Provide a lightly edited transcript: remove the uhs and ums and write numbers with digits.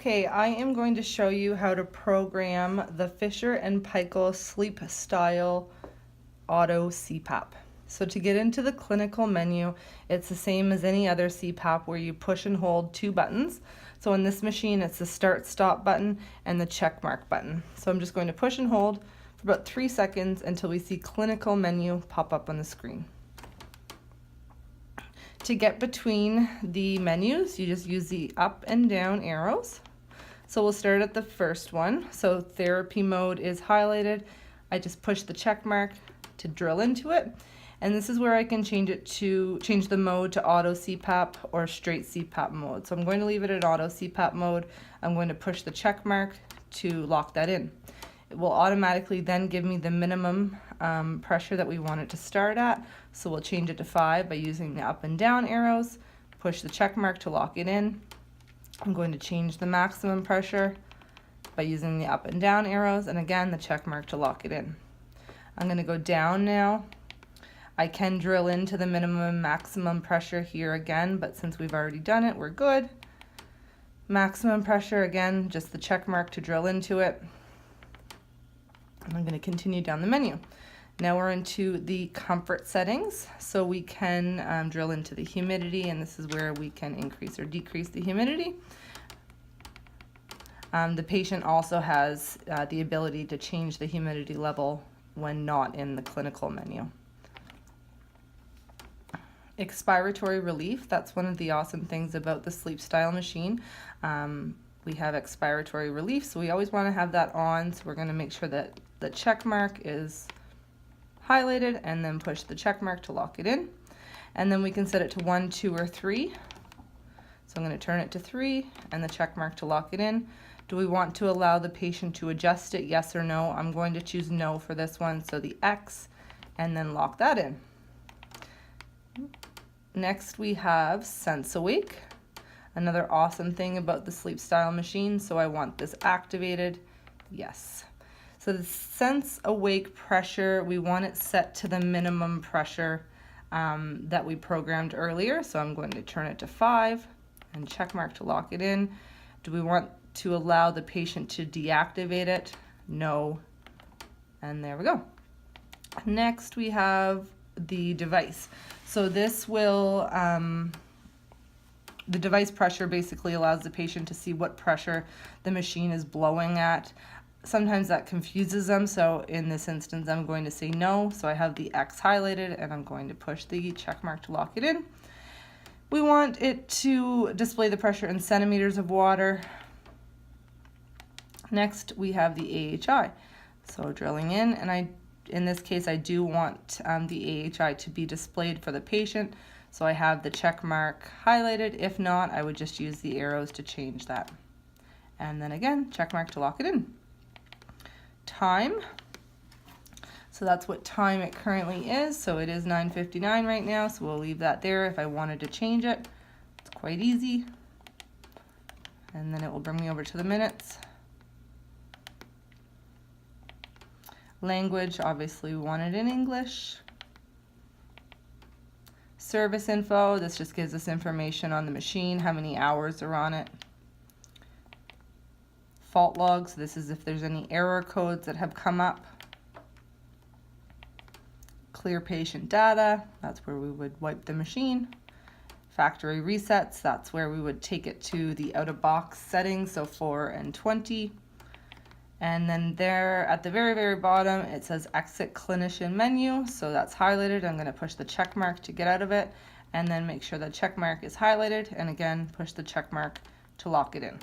Okay, I am going to show you how to program the Fisher and Paykel Sleep Style Auto CPAP. So to get into the clinical menu, it's the same as any other CPAP where you push and hold two buttons. So in this machine, it's the start stop button and the check mark button. So I'm just going to push and hold for about 3 seconds until we see clinical menu pop up on the screen. To get between the menus, you just use the up and down arrows. So we'll start at the first one. So therapy mode is highlighted. I just push the check mark to drill into it. And this is where I can change the mode to auto CPAP or straight CPAP mode. So I'm going to leave it at auto CPAP mode. I'm going to push the check mark to lock that in. It will automatically then give me the minimum pressure that we want it to start at. So we'll change it to 5 by using the up and down arrows, push the check mark to lock it in. I'm going to change the maximum pressure by using the up and down arrows, and again the check mark to lock it in. I'm going to go down now. I can drill into the minimum and maximum pressure here again, but since we've already done it, we're good. Maximum pressure, again, just the check mark to drill into it. And I'm going to continue down the menu. Now we're into the comfort settings, so we can drill into the humidity, and this is where we can increase or decrease the humidity. The patient also has the ability to change the humidity level when not in the clinical menu. Expiratory relief, that's one of the awesome things about the sleep style machine. We have expiratory relief, so we always want to have that on, so we're going to make sure that the check mark is highlighted and then push the check mark to lock it in. And then we can set it to 1, 2, or 3. So I'm going to turn it to 3 and the check mark to lock it in. Do we want to allow the patient to adjust it, yes or no? I'm going to choose no for this one, so the X, and then lock that in. Next we have Sense Awake, another awesome thing about the sleep style machine, so I want this activated, yes. So the Sense Awake pressure, we want it set to the minimum pressure that we programmed earlier. So I'm going to turn it to 5 and check mark to lock it in. Do we want to allow the patient to deactivate it? No. And there we go. Next we have the device. So this will, the device pressure basically allows the patient to see what pressure the machine is blowing at. Sometimes that confuses them, so in this instance I'm going to say no. So I have the X highlighted and I'm going to push the check mark to lock it in. We want it to display the pressure in centimeters of water. Next we have the AHI. So drilling in, and in this case I do want the AHI to be displayed for the patient. So I have the check mark highlighted. If not, I would just use the arrows to change that. And then again, check mark to lock it in. Time, so that's what time it currently is, so it is 9:59 right now, so we'll leave that there. If I wanted to change it, it's quite easy, and then it will bring me over to the minutes. Language, obviously we want it in English. Service info, this just gives us information on the machine, how many hours are on it. Fault logs, this is if there's any error codes that have come up. Clear patient data, that's where we would wipe the machine. Factory resets, that's where we would take it to the out-of-box settings, so 4 and 20. And then there at the very, very bottom, it says exit clinician menu, so that's highlighted. I'm going to push the check mark to get out of it, and then make sure the check mark is highlighted, and again, push the check mark to lock it in.